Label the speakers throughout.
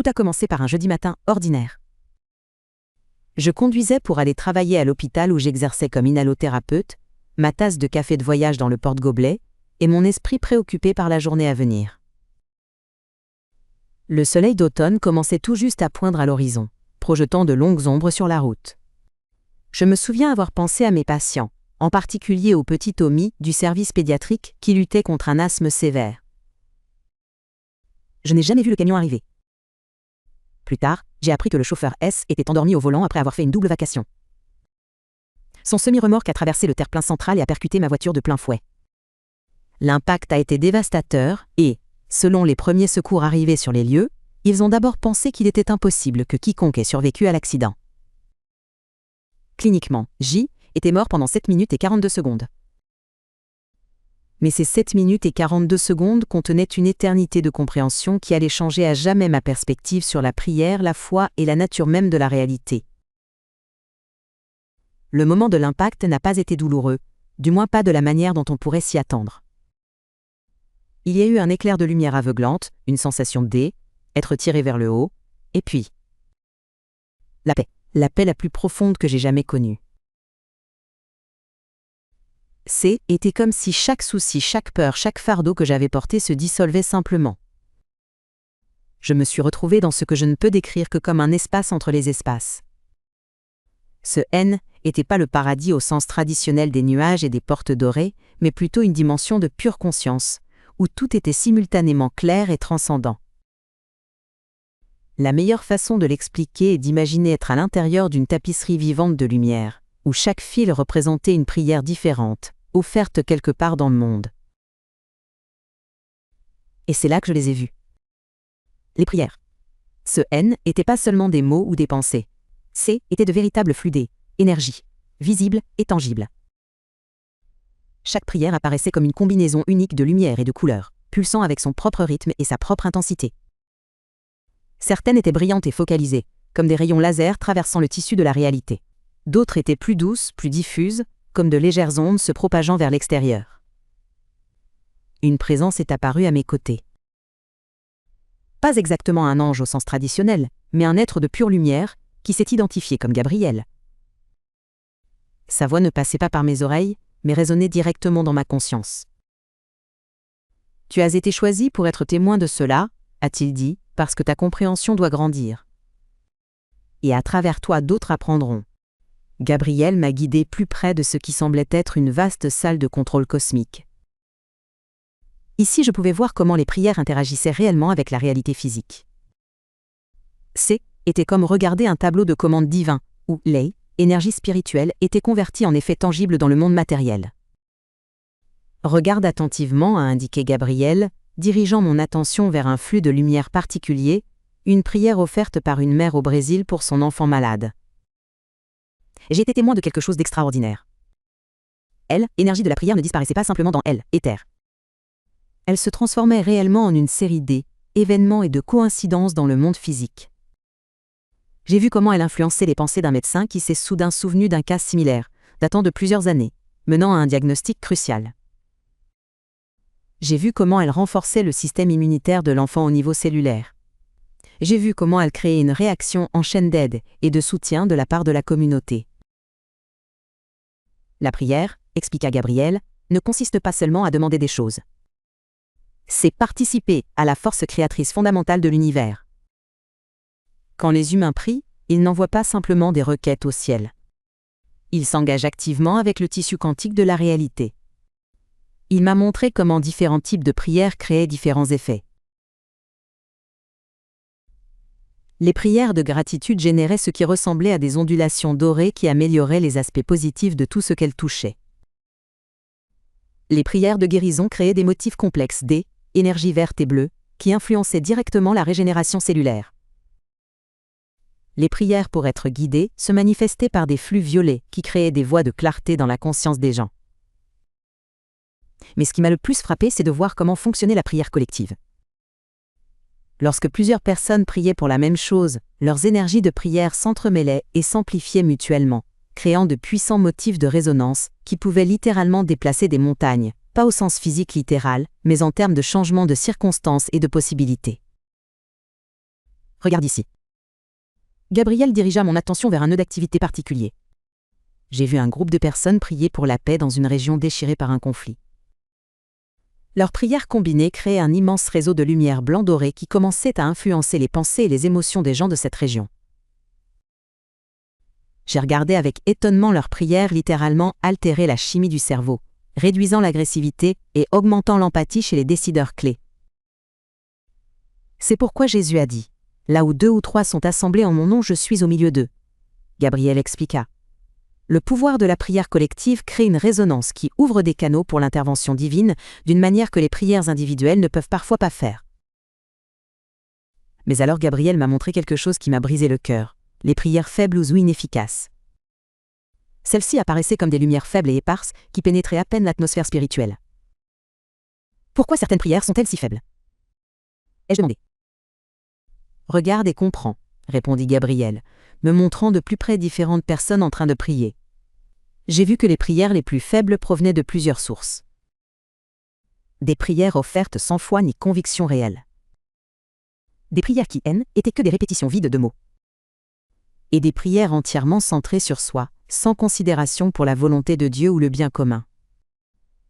Speaker 1: a commencé par un jeudi matin ordinaire. Je conduisais pour aller travailler à l'hôpital où j'exerçais comme inhalothérapeute, ma tasse de café de voyage dans le porte-gobelet, et mon esprit préoccupé par la journée à venir. Le soleil d'automne commençait tout juste à poindre à l'horizon, projetant de longues ombres sur la route. Je me souviens avoir pensé à mes patients, en particulier au petit Tommy du service pédiatrique qui luttait contre un asthme sévère. Je n'ai jamais vu le camion arriver. Plus tard, j'ai appris que le chauffeur S était endormi au volant après avoir fait une double vacation. Son semi-remorque a traversé le terre-plein central et a percuté ma voiture de plein fouet. L'impact a été dévastateur et, selon les premiers secours arrivés sur les lieux, ils ont d'abord pensé qu'il était impossible que quiconque ait survécu à l'accident. Cliniquement, J était mort pendant 7 minutes et 42 secondes. Mais ces 7 minutes et 42 secondes contenaient une éternité de compréhension qui allait changer à jamais ma perspective sur la prière, la foi et la nature même de la réalité. Le moment de l'impact n'a pas été douloureux, du moins pas de la manière dont on pourrait s'y attendre. Il y a eu un éclair de lumière aveuglante, une sensation être tiré vers le haut, et puis la paix la plus profonde que j'ai jamais connue. Était comme si chaque souci, chaque peur, chaque fardeau que j'avais porté se dissolvait simplement. Je me suis retrouvé dans ce que je ne peux décrire que comme un espace entre les espaces. Ce N n'était pas le paradis au sens traditionnel des nuages et des portes dorées, mais plutôt une dimension de pure conscience, où tout était simultanément clair et transcendant. La meilleure façon de l'expliquer est d'imaginer être à l'intérieur d'une tapisserie vivante de lumière, où chaque fil représentait une prière différente, offerte quelque part dans le monde. Et c'est là que je les ai vues. Les prières. Ce N n'était pas seulement des mots ou des pensées. Étaient de véritables flux énergie, visible et tangible. Chaque prière apparaissait comme une combinaison unique de lumière et de couleurs, pulsant avec son propre rythme et sa propre intensité. Certaines étaient brillantes et focalisées, comme des rayons laser traversant le tissu de la réalité. D'autres étaient plus douces, plus diffuses, comme de légères ondes se propageant vers l'extérieur. Une présence est apparue à mes côtés. Pas exactement un ange au sens traditionnel, mais un être de pure lumière, qui s'est identifié comme Gabriel. Sa voix ne passait pas par mes oreilles, mais résonnait directement dans ma conscience. « Tu as été choisi pour être témoin de cela, a-t-il dit, parce que ta compréhension doit grandir. Et à travers toi d'autres apprendront. » Gabriel m'a guidé plus près de ce qui semblait être une vaste salle de contrôle cosmique. Ici, je pouvais voir comment les prières interagissaient réellement avec la réalité physique. Était comme regarder un tableau de commande divin, où énergie spirituelle, était convertie en effet tangible dans le monde matériel. Regarde attentivement, a indiqué Gabriel, dirigeant mon attention vers un flux de lumière particulier, une prière offerte par une mère au Brésil pour son enfant malade. J'ai été témoin de quelque chose d'extraordinaire. Énergie de la prière ne disparaissait pas simplement dans éther. Elle se transformait réellement en une série d'événements et de coïncidences dans le monde physique. J'ai vu comment elle influençait les pensées d'un médecin qui s'est soudain souvenu d'un cas similaire, datant de plusieurs années, menant à un diagnostic crucial. J'ai vu comment elle renforçait le système immunitaire de l'enfant au niveau cellulaire. J'ai vu comment elle créait une réaction en chaîne d'aide et de soutien de la part de la communauté. La prière, expliqua Gabriel, ne consiste pas seulement à demander des choses. C'est participer à la force créatrice fondamentale de l'univers. Quand les humains prient, ils n'envoient pas simplement des requêtes au ciel. Ils s'engagent activement avec le tissu quantique de la réalité. Il m'a montré comment différents types de prières créaient différents effets. Les prières de gratitude généraient ce qui ressemblait à des ondulations dorées qui amélioraient les aspects positifs de tout ce qu'elles touchaient. Les prières de guérison créaient des motifs complexes énergie verte et bleue, qui influençaient directement la régénération cellulaire. Les prières pour être guidées se manifestaient par des flux violets qui créaient des voies de clarté dans la conscience des gens. Mais ce qui m'a le plus frappé, c'est de voir comment fonctionnait la prière collective. Lorsque plusieurs personnes priaient pour la même chose, leurs énergies de prière s'entremêlaient et s'amplifiaient mutuellement, créant de puissants motifs de résonance qui pouvaient littéralement déplacer des montagnes, pas au sens physique littéral, mais en termes de changement de circonstances et de possibilités. Regarde ici. Gabriel dirigea mon attention vers un nœud d'activité particulier. J'ai vu un groupe de personnes prier pour la paix dans une région déchirée par un conflit. Leurs prières combinées créaient un immense réseau de lumière blanc-doré qui commençait à influencer les pensées et les émotions des gens de cette région. J'ai regardé avec étonnement leurs prières littéralement altérer la chimie du cerveau, réduisant l'agressivité et augmentant l'empathie chez les décideurs clés. C'est pourquoi Jésus a dit « Là où 2 ou 3 sont assemblés en mon nom, je suis au milieu d'eux ». Gabriel expliqua. Le pouvoir de la prière collective crée une résonance qui ouvre des canaux pour l'intervention divine d'une manière que les prières individuelles ne peuvent parfois pas faire. Mais alors Gabriel m'a montré quelque chose qui m'a brisé le cœur, les prières faibles ou inefficaces. Celles-ci apparaissaient comme des lumières faibles et éparses qui pénétraient à peine l'atmosphère spirituelle. Pourquoi certaines prières sont-elles si faibles ? Ai-je demandé. Regarde et comprends, répondit Gabriel, me montrant de plus près différentes personnes en train de prier. J'ai vu que les prières les plus faibles provenaient de plusieurs sources. Des prières offertes sans foi ni conviction réelle. Des prières qui étaient que des répétitions vides de mots. Et des prières entièrement centrées sur soi, sans considération pour la volonté de Dieu ou le bien commun.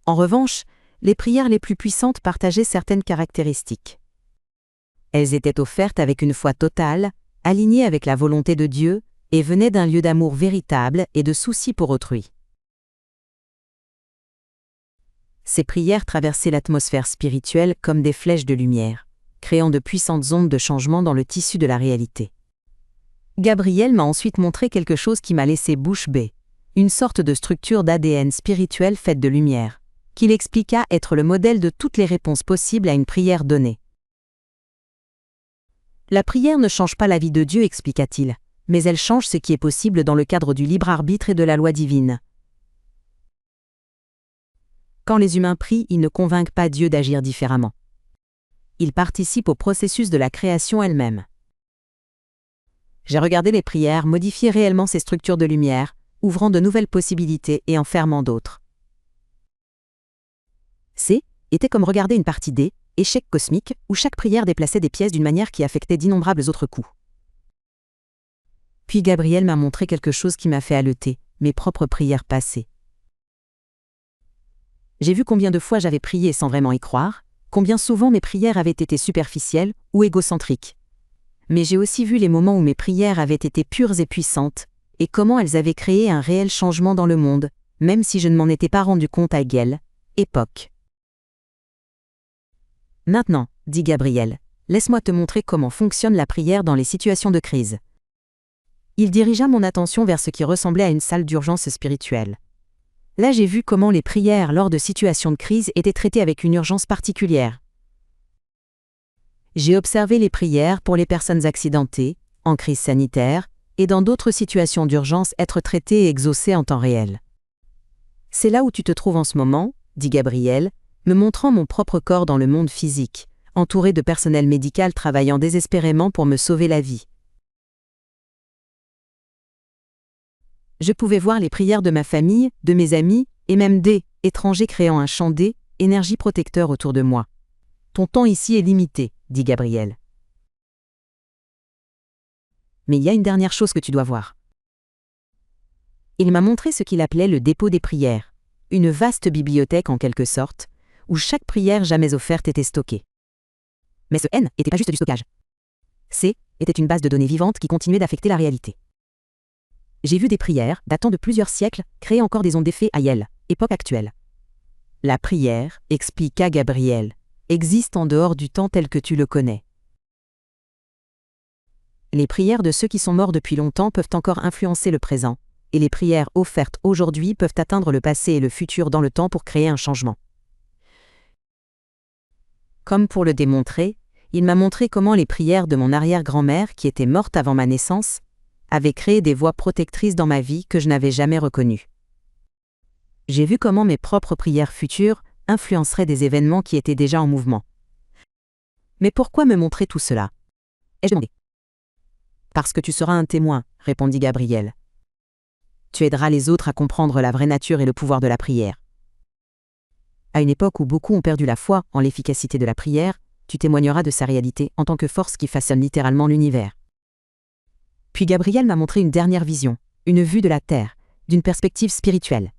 Speaker 1: En revanche, les prières les plus puissantes partageaient certaines caractéristiques. Elles étaient offertes avec une foi totale, alignées avec la volonté de Dieu, et venaient d'un lieu d'amour véritable et de souci pour autrui. Ces prières traversaient l'atmosphère spirituelle comme des flèches de lumière, créant de puissantes ondes de changement dans le tissu de la réalité. Gabriel m'a ensuite montré quelque chose qui m'a laissé bouche bée, une sorte de structure d'ADN spirituel faite de lumière, qu'il expliqua être le modèle de toutes les réponses possibles à une prière donnée. La prière ne change pas la vie de Dieu, expliqua-t-il, mais elle change ce qui est possible dans le cadre du libre arbitre et de la loi divine. Quand les humains prient, ils ne convainquent pas Dieu d'agir différemment. Ils participent au processus de la création elle-même. J'ai regardé les prières modifier réellement ces structures de lumière, ouvrant de nouvelles possibilités et en fermant d'autres. Était comme regarder une partie D, échec cosmique, où chaque prière déplaçait des pièces d'une manière qui affectait d'innombrables autres coups. Puis Gabriel m'a montré quelque chose qui m'a fait haleter, mes propres prières passées. J'ai vu combien de fois j'avais prié sans vraiment y croire, combien souvent mes prières avaient été superficielles ou égocentriques. Mais j'ai aussi vu les moments où mes prières avaient été pures et puissantes, et comment elles avaient créé un réel changement dans le monde, même si je ne m'en étais pas rendu compte à quelle époque. Maintenant, dit Gabriel, laisse-moi te montrer comment fonctionne la prière dans les situations de crise. Il dirigea mon attention vers ce qui ressemblait à une salle d'urgence spirituelle. Là, j'ai vu comment les prières lors de situations de crise étaient traitées avec une urgence particulière. J'ai observé les prières pour les personnes accidentées, en crise sanitaire, et dans d'autres situations d'urgence être traitées et exaucées en temps réel. C'est là où tu te trouves en ce moment, dit Gabriel, me montrant mon propre corps dans le monde physique, entouré de personnel médical travaillant désespérément pour me sauver la vie. Je pouvais voir les prières de ma famille, de mes amis, et même des étrangers créant un champ d'énergie protecteur autour de moi. Ton temps ici est limité, dit Gabriel. Mais il y a une dernière chose que tu dois voir. Il m'a montré ce qu'il appelait le dépôt des prières, une vaste bibliothèque en quelque sorte, où chaque prière jamais offerte était stockée. Mais ce n'était pas juste du stockage. Était une base de données vivantes qui continuait d'affecter la réalité. J'ai vu des prières, datant de plusieurs siècles, créer encore des ondes d'effet à époque actuelle. La prière, expliqua Gabriel, existe en dehors du temps tel que tu le connais. Les prières de ceux qui sont morts depuis longtemps peuvent encore influencer le présent, et les prières offertes aujourd'hui peuvent atteindre le passé et le futur dans le temps pour créer un changement. Comme pour le démontrer, il m'a montré comment les prières de mon arrière-grand-mère, qui était morte avant ma naissance, avaient créé des voies protectrices dans ma vie que je n'avais jamais reconnues. J'ai vu comment mes propres prières futures influenceraient des événements qui étaient déjà en mouvement. Mais pourquoi me montrer tout cela ? Ai-je demandé. Parce que tu seras un témoin, répondit Gabriel. Tu aideras les autres à comprendre la vraie nature et le pouvoir de la prière. À une époque où beaucoup ont perdu la foi en l'efficacité de la prière, tu témoigneras de sa réalité en tant que force qui façonne littéralement l'univers. Puis Gabriel m'a montré une dernière vision, une vue de la Terre, d'une perspective spirituelle.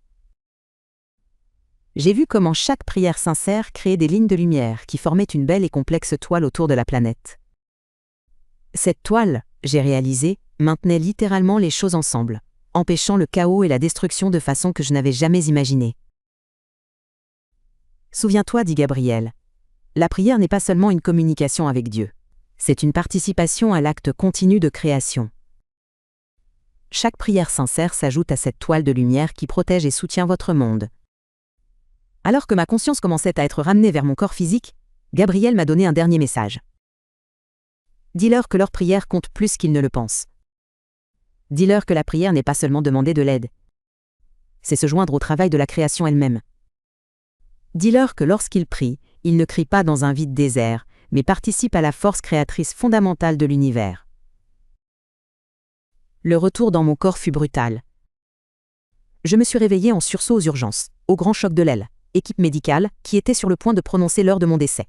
Speaker 1: J'ai vu comment chaque prière sincère créait des lignes de lumière qui formaient une belle et complexe toile autour de la planète. Cette toile, j'ai réalisé, maintenait littéralement les choses ensemble, empêchant le chaos et la destruction de façon que je n'avais jamais imaginée. Souviens-toi, dit Gabriel, la prière n'est pas seulement une communication avec Dieu, c'est une participation à l'acte continu de création. Chaque prière sincère s'ajoute à cette toile de lumière qui protège et soutient votre monde. Alors que ma conscience commençait à être ramenée vers mon corps physique, Gabriel m'a donné un dernier message. Dis-leur que leur prière compte plus qu'ils ne le pensent. Dis-leur que la prière n'est pas seulement demander de l'aide. C'est se joindre au travail de la création elle-même. Dis-leur que lorsqu'ils prient, ils ne crient pas dans un vide désert, mais participent à la force créatrice fondamentale de l'univers. Le retour dans mon corps fut brutal. Je me suis réveillé en sursaut aux urgences, au grand choc de l'aile, équipe médicale, qui était sur le point de prononcer l'heure de mon décès.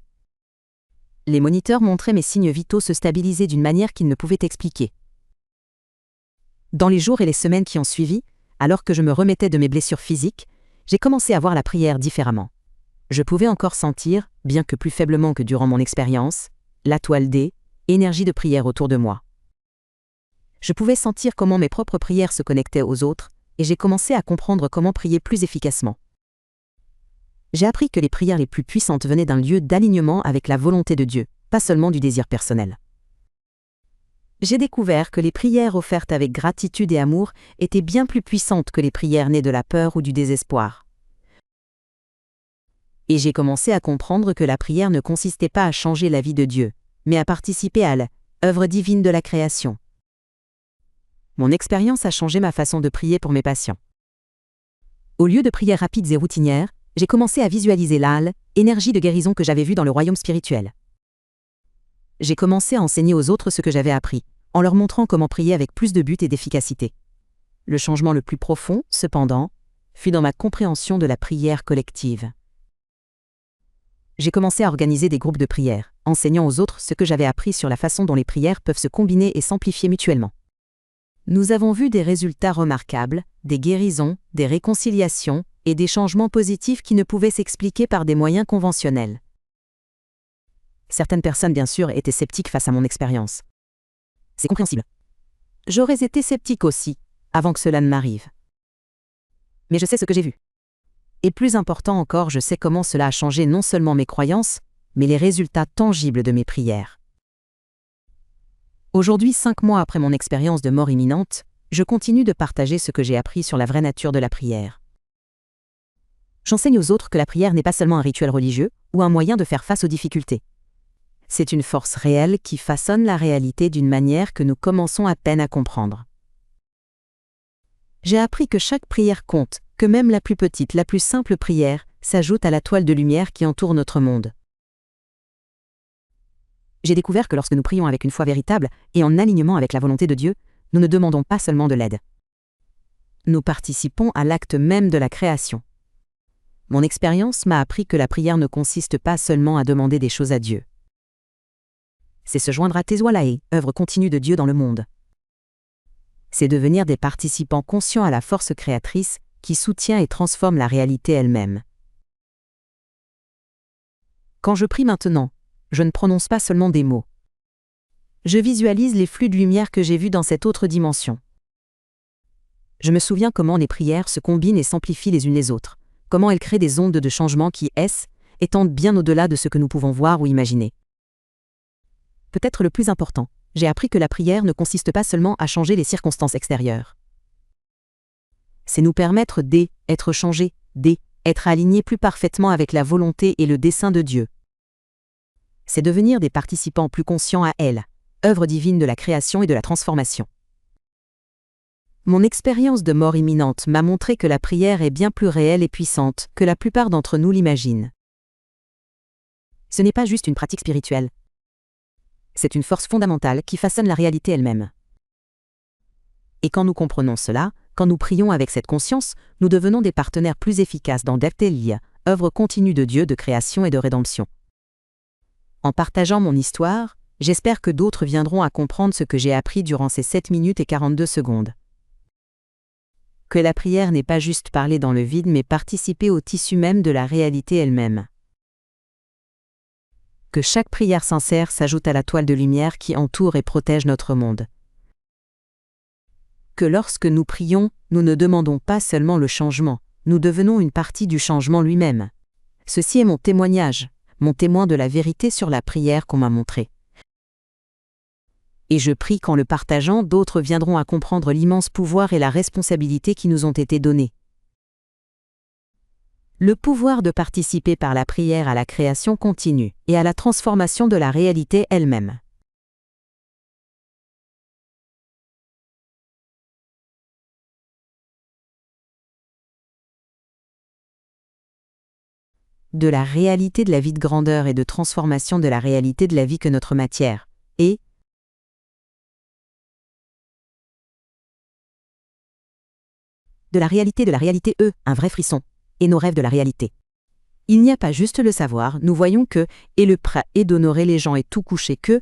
Speaker 1: Les moniteurs montraient mes signes vitaux se stabiliser d'une manière qu'ils ne pouvaient expliquer. Dans les jours et les semaines qui ont suivi, alors que je me remettais de mes blessures physiques, j'ai commencé à voir la prière différemment. Je pouvais encore sentir, bien que plus faiblement que durant mon expérience, la toile D, énergie de prière autour de moi. Je pouvais sentir comment mes propres prières se connectaient aux autres, et j'ai commencé à comprendre comment prier plus efficacement. J'ai appris que les prières les plus puissantes venaient d'un lieu d'alignement avec la volonté de Dieu, pas seulement du désir personnel. J'ai découvert que les prières offertes avec gratitude et amour étaient bien plus puissantes que les prières nées de la peur ou du désespoir. Et j'ai commencé à comprendre que la prière ne consistait pas à changer la vie de Dieu, mais à participer à l'œuvre divine de la création. Mon expérience a changé ma façon de prier pour mes patients. Au lieu de prières rapides et routinières, j'ai commencé à visualiser l'âle, énergie de guérison que j'avais vue dans le royaume spirituel. J'ai commencé à enseigner aux autres ce que j'avais appris, en leur montrant comment prier avec plus de but et d'efficacité. Le changement le plus profond, cependant, fut dans ma compréhension de la prière collective. J'ai commencé à organiser des groupes de prière, enseignant aux autres ce que j'avais appris sur la façon dont les prières peuvent se combiner et s'amplifier mutuellement. Nous avons vu des résultats remarquables, des guérisons, des réconciliations et des changements positifs qui ne pouvaient s'expliquer par des moyens conventionnels. Certaines personnes, bien sûr, étaient sceptiques face à mon expérience. C'est compréhensible. J'aurais été sceptique aussi, avant que cela ne m'arrive. Mais je sais ce que j'ai vu. Et plus important encore, je sais comment cela a changé non seulement mes croyances, mais les résultats tangibles de mes prières. Aujourd'hui, 5 mois après mon expérience de mort imminente, je continue de partager ce que j'ai appris sur la vraie nature de la prière. J'enseigne aux autres que la prière n'est pas seulement un rituel religieux ou un moyen de faire face aux difficultés. C'est une force réelle qui façonne la réalité d'une manière que nous commençons à peine à comprendre. J'ai appris que chaque prière compte, que même la plus petite, la plus simple prière, s'ajoute à la toile de lumière qui entoure notre monde. J'ai découvert que lorsque nous prions avec une foi véritable et en alignement avec la volonté de Dieu, nous ne demandons pas seulement de l'aide. Nous participons à l'acte même de la création. Mon expérience m'a appris que la prière ne consiste pas seulement à demander des choses à Dieu. C'est se joindre à Tezwalae, œuvre continue de Dieu dans le monde. C'est devenir des participants conscients à la force créatrice qui soutient et transforme la réalité elle-même. Quand je prie maintenant, je ne prononce pas seulement des mots. Je visualise les flux de lumière que j'ai vus dans cette autre dimension. Je me souviens comment les prières se combinent et s'amplifient les unes les autres, comment elles créent des ondes de changement qui, étendent bien au-delà de ce que nous pouvons voir ou imaginer. Peut-être le plus important, j'ai appris que la prière ne consiste pas seulement à changer les circonstances extérieures. C'est nous permettre d'être changés, d'être alignés plus parfaitement avec la volonté et le dessein de Dieu. C'est devenir des participants plus conscients à elle, œuvre divine de la création et de la transformation. Mon expérience de mort imminente m'a montré que la prière est bien plus réelle et puissante que la plupart d'entre nous l'imaginent. Ce n'est pas juste une pratique spirituelle. C'est une force fondamentale qui façonne la réalité elle-même. Et quand nous comprenons cela, quand nous prions avec cette conscience, nous devenons des partenaires plus efficaces dans Deftelia, œuvre continue de Dieu de création et de rédemption. En partageant mon histoire, j'espère que d'autres viendront à comprendre ce que j'ai appris durant ces 7 minutes et 42 secondes. Que la prière n'est pas juste parler dans le vide mais participer au tissu même de la réalité elle-même. Que chaque prière sincère s'ajoute à la toile de lumière qui entoure et protège notre monde. Que lorsque nous prions, nous ne demandons pas seulement le changement, nous devenons une partie du changement lui-même. Ceci est mon témoignage, mon témoin de la vérité sur la prière qu'on m'a montrée. Et je prie qu'en le partageant, d'autres viendront à comprendre l'immense pouvoir et la responsabilité qui nous ont été donnés. Le pouvoir de participer par la prière à la création continue et à la transformation de la réalité elle-même. De la réalité de la vie de grandeur et de transformation de la réalité de la vie que notre matière est. De la réalité, un vrai frisson, et nos rêves de la réalité. Il n'y a pas juste le savoir, nous voyons que, et le prêt est d'honorer les gens et tout coucher que,